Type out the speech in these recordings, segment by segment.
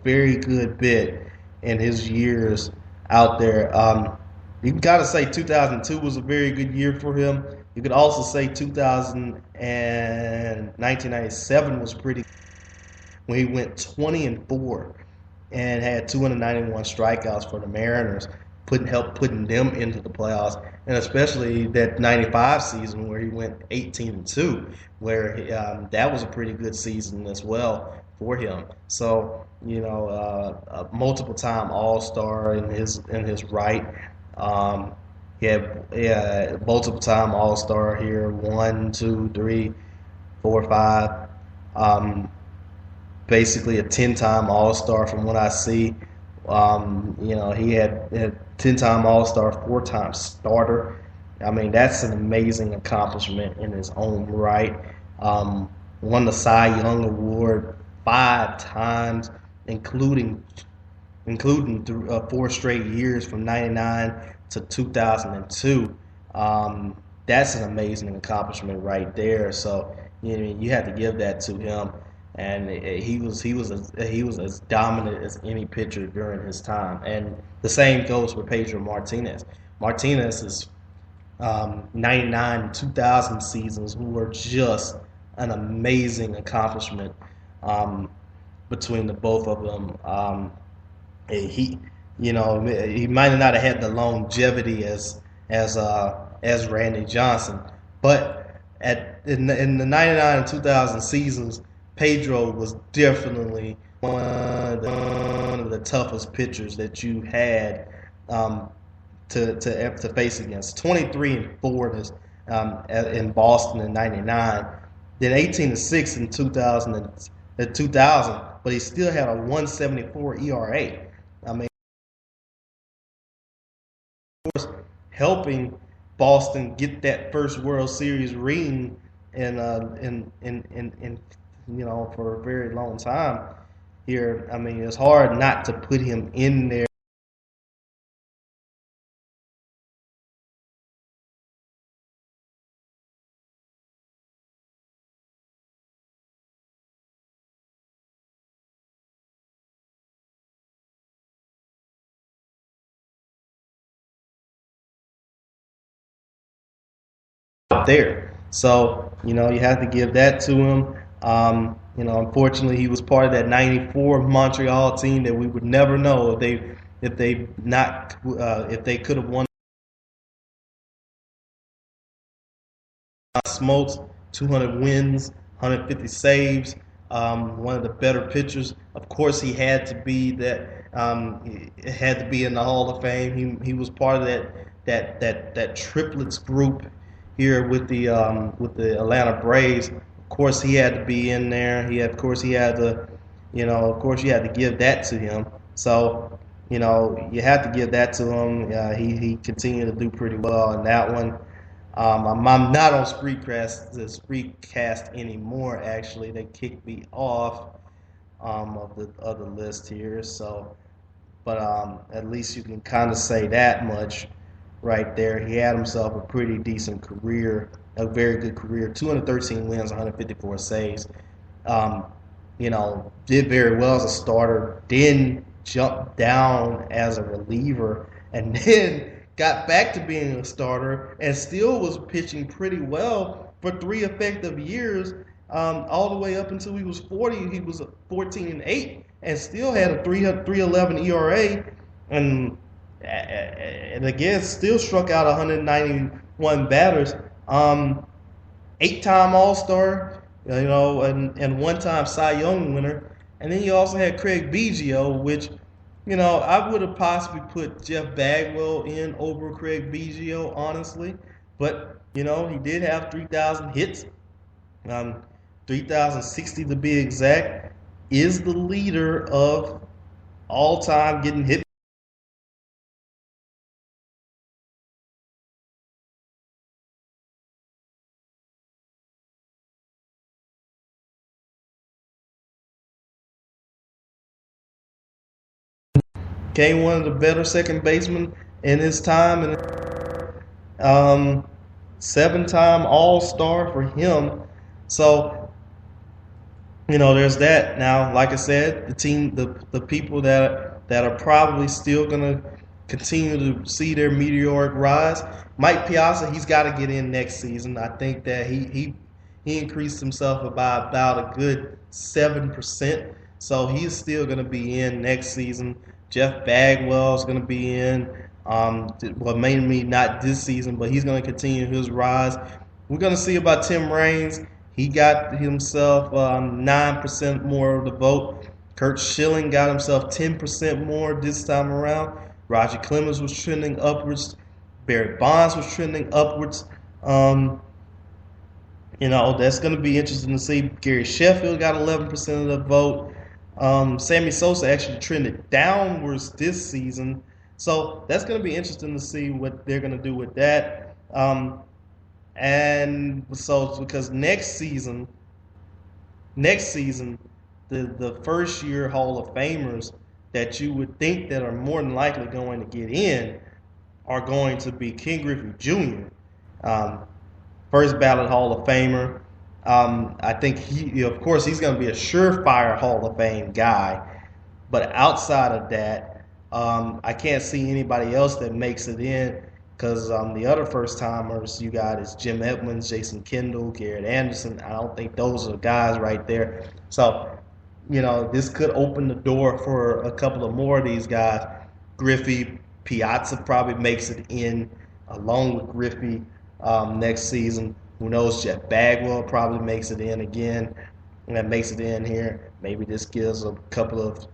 very good bit in his years out there. You can kind of say 2002 was a very good year for him. You could also say 2000 and 1997 was pretty, when he went 20-4 and had 291 strikeouts for the Mariners, helped putting them into the playoffs, and especially that '95 season where he went 18-2, where that was a pretty good season as well for him. So a multiple time All Star in his right. He had multiple time All Star here, 1, 2, 3, 4, 5. Basically a 10-time All-Star from what I see. He had 10-time All-Star, 4-time starter. I mean, that's an amazing accomplishment in his own right. Won the Cy Young Award 5 times, including 4 straight years from '99 to 2002. That's an amazing accomplishment right there. So you have to give that to him. And he was as dominant as any pitcher during his time. And the same goes for Pedro Martinez. Martinez's 99 and 2000 seasons were just an amazing accomplishment between the both of them. He might not have had the longevity as Randy Johnson, but in the 99 and 2000 seasons, Pedro was definitely one of the toughest pitchers that you had to face against. 23-4 in Boston in '99, then 18-6 in 2000, but he still had a 1.74 ERA. I mean, of course, helping Boston get that first World Series ring for a very long time here. I mean, it's hard not to put him in there. There. So, you have to give that to him. Unfortunately, he was part of that '94 Montreal team that we would never know if they could have won. Smokes, 200 wins, 150 saves. One of the better pitchers. Of course, he had to be that. He had to be in the Hall of Fame. He was part of that triplets group here with the Atlanta Braves. Of course, he had to be in there. Of course, you had to give that to him. So, you have to give that to him. He continued to do pretty well in that one. I'm not on Spreakcast anymore. Actually, they kicked me off of the other list here. So, but at least you can kind of say that much right there. He had himself a pretty decent career, a very good career. 213 wins, 154 saves. Did very well as a starter. Then jumped down as a reliever, and then got back to being a starter, and still was pitching pretty well for 3 effective years, all the way up until he was 40. He was 14-8, and still had a 3.11 ERA, and again still struck out 191 batters. 8-time All-Star, and 1-time Cy Young winner. And then you also had Craig Biggio, which, I would have possibly put Jeff Bagwell in over Craig Biggio, honestly. But, he did have 3,000 hits, 3,060 to be exact, is the leader of all-time getting hit. Became one of the better second basemen in his time, and 7-time All-Star for him. So There's that. Now, like I said, the people that are probably still gonna continue to see their meteoric rise. Mike Piazza, he's got to get in next season. I think that he increased himself by about a good 7%, so he's still gonna be in next season. Jeff Bagwell is gonna be in. Well, maybe not this season, but he's gonna continue his rise. We're gonna see about Tim Raines. He got himself 9% more of the vote. Kurt Schilling got himself 10% more this time around. Roger Clemens was trending upwards. Barry Bonds was trending upwards. That's going to be interesting to see. Gary Sheffield got 11% of the vote. Sammy Sosa actually trended downwards this season. So that's going to be interesting to see what they're going to do with that. And so because next season, the first year Hall of Famers that you would think that are more than likely going to get in are going to be Ken Griffey Jr., first ballot Hall of Famer. I think of course, he's going to be a surefire Hall of Fame guy. But outside of that, I can't see anybody else that makes it in. Because the other first timers you got is Jim Edmonds, Jason Kendall, Garrett Anderson. I don't think those are the guys right there. So, this could open the door for a couple of more of these guys. Griffey, Piazza probably makes it in along with Griffey next season. Who knows? Jeff Bagwell probably makes it in again. And makes it in here. Maybe this gives a couple of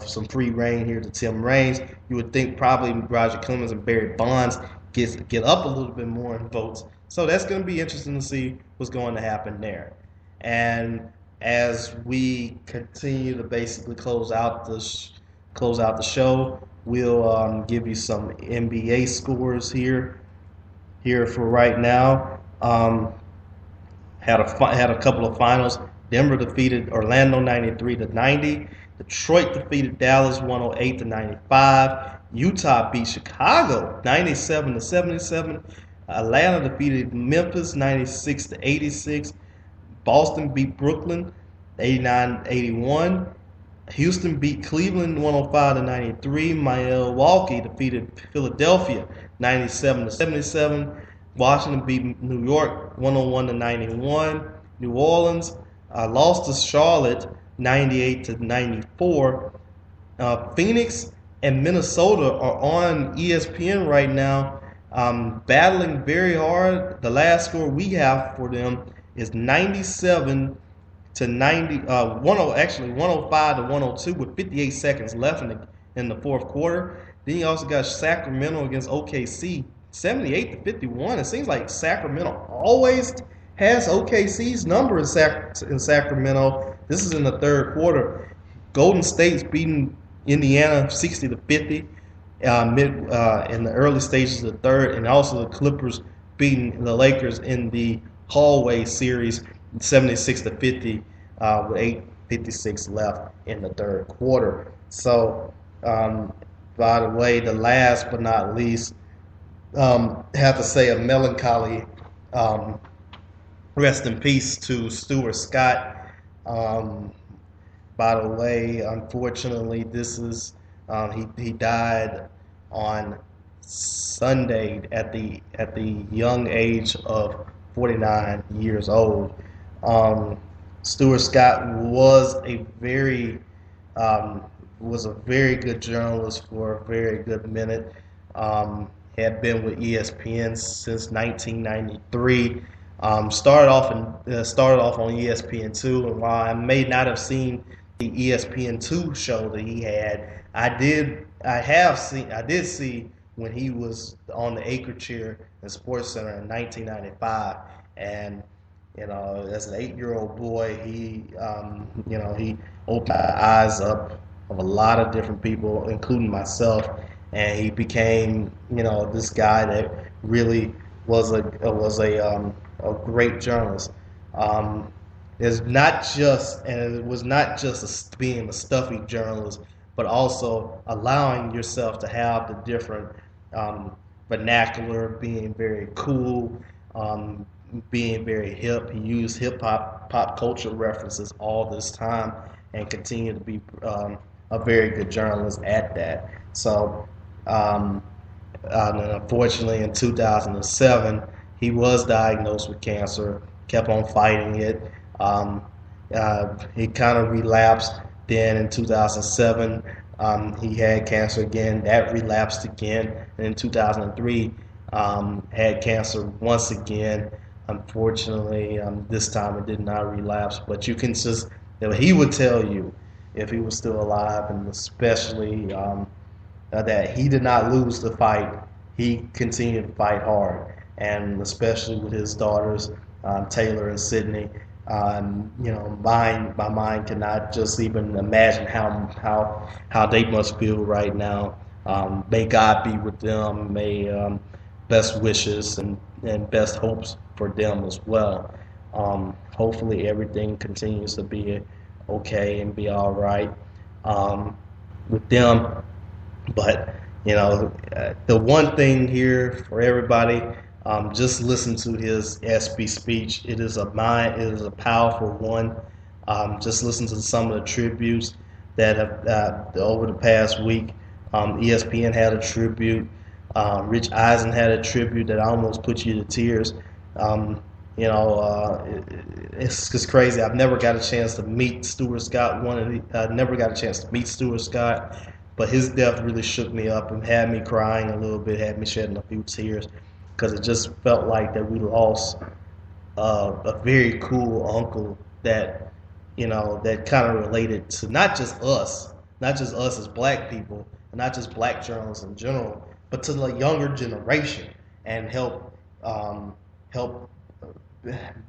some free reign here to Tim Raines. You would think probably Roger Clemens and Barry Bonds get up a little bit more in votes. So that's going to be interesting to see what's going to happen there. And as we continue to basically close out the show, we'll give you some NBA scores here for right now. Had a couple of finals. Denver defeated Orlando 93-90. Detroit defeated Dallas 108-95. Utah beat Chicago 97-77. Atlanta defeated Memphis 96-86. Boston beat Brooklyn 89-81. Houston beat Cleveland 105-93. Milwaukee defeated Philadelphia 97-77. Washington beat New York 101-91. New Orleans lost to Charlotte 98-94. Phoenix and Minnesota are on ESPN right now, battling very hard. The last score we have for them is 97 to 105 to 102 with 58 seconds left in the fourth quarter. Then you also got Sacramento against OKC, 78 to 51. It seems like Sacramento always has OKC's number in Sacramento. This is in the third quarter. Golden State's beating Indiana 60 to 50 in the early stages of the third, and also the Clippers beating the Lakers in the hallway series 76 to 50 with 8:56 left in the third quarter. So, by the way, the last but not least, have to say a melancholy rest in peace to Stuart Scott. By the way, unfortunately, this is he died on Sunday at the young age of 49 years old. Stuart Scott was a very good journalist for a very good minute. Had been with ESPN since 1993. Started off on ESPN2, and while I may not have seen the ESPN2 show that he had, I did see when he was on the Acre Chair in Sports Center in 1995, and as an 8-year-old boy, he opened my eyes up of a lot of different people, including myself, and he became this guy that really was a great journalist. It was not just being a stuffy journalist, but also allowing yourself to have the different vernacular, being very cool, being very hip. He used hip hop, pop culture references all this time, and continued to be a very good journalist at that. So, um, and unfortunately, in 2007, he was diagnosed with cancer. Kept on fighting it. Um, he kind of relapsed. Then in 2007, he had cancer again. That relapsed again. And in 2003, had cancer once again. Unfortunately, this time it did not relapse. But you can just, he would tell you if he was still alive, and especially that he did not lose the fight. He continued to fight hard, and especially with his daughters, Taylor and Sydney. My mind cannot just even imagine how they must feel right now. May God be with them. May best wishes and best hopes for them as well. Hopefully everything continues to be okay and be all right with them. But the one thing here for everybody, just listen to his SB speech. It is a powerful one. Just listen to some of the tributes that have over the past week. ESPN had a tribute. Rich Eisen had a tribute that almost put you to tears. It's just crazy. I've never got a chance to meet Stuart Scott. Never got a chance to meet Stuart Scott, but his death really shook me up and had me crying a little bit, had me shedding a few tears, because it just felt like that we lost a very cool uncle that that kind of related to not just us as black people, and not just black journalists in general, but to the younger generation, and help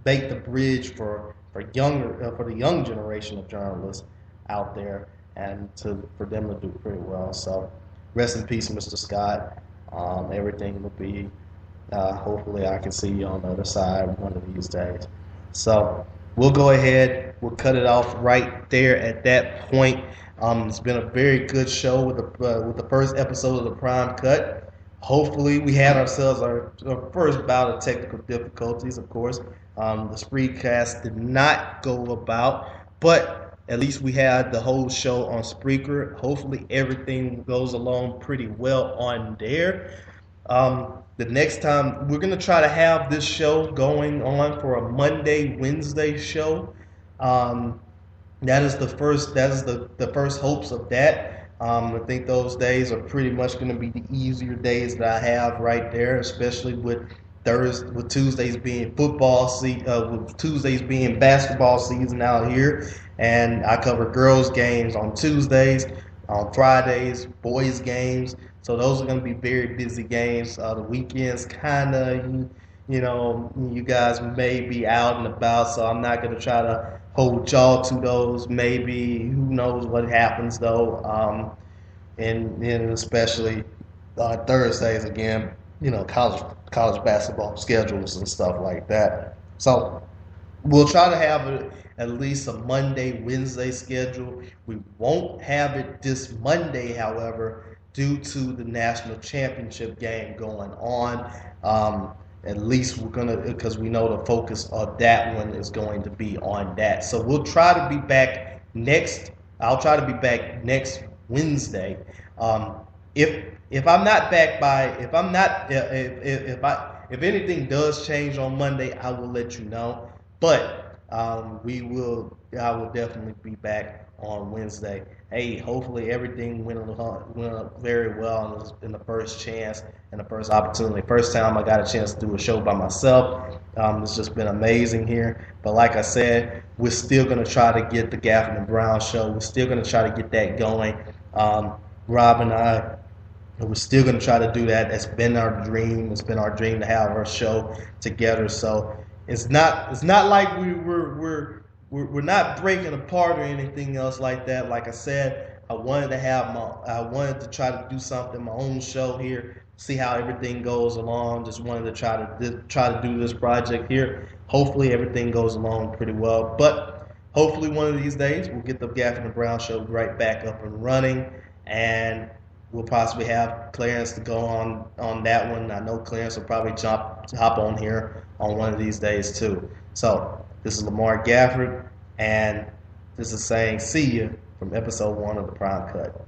make the bridge for the young generation of journalists out there, and for them to do pretty well. So rest in peace, Mr. Scott. Everything will be hopefully I can see you on the other side one of these days. So we'll go ahead, we'll cut it off right there at that point. It's been a very good show with the first episode of the Prime Cut. Hopefully, we had ourselves our first bout of technical difficulties, of course. The Spreecast did not go about, but at least we had the whole show on Spreaker. Hopefully, everything goes along pretty well on there. The next time, we're going to try to have this show going on for a Monday, Wednesday show. That is the first hopes of that. I think those days are pretty much going to be the easier days that I have right there, especially with Tuesdays being with Tuesdays being basketball season out here, and I cover girls games on Tuesdays, on Fridays, boys games. So those are going to be very busy games. The weekends kind of, you guys may be out and about, so I'm not going to try to hold y'all to those. Maybe, who knows what happens though. And especially Thursdays again, college basketball schedules and stuff like that. So we'll try to have at least a Monday, Wednesday schedule. We won't have it this Monday, however, due to the national championship game going on. At least we're gonna, because we know the focus of that one is going to be on that. So we'll try to be back next. I'll try to be back next Wednesday. If I'm not back by, if anything does change on Monday, I will let you know. But I will definitely be back on Wednesday. Hey, hopefully everything went very well in the first chance and the first opportunity. First time I got a chance to do a show by myself. It's just been amazing here. But like I said, we're still going to try to get the Gaffin and Brown show. We're still going to try to get that going. Rob and I, we're still going to try to do that. It's been our dream. It's been our dream to have our show together. So it's not like we're not breaking apart or anything else like that. Like I said, I wanted to try to do something, my own show here, see how everything goes along. Just wanted to try to do this project here. Hopefully everything goes along pretty well. But hopefully one of these days we'll get the Gaffin and Brown show right back up and running, and we'll possibly have Clarence to go on that one. I know Clarence will probably jump hop on here on one of these days too. So this is Lamar Gafford, and this is saying see you from episode 1 of the Prime Cut.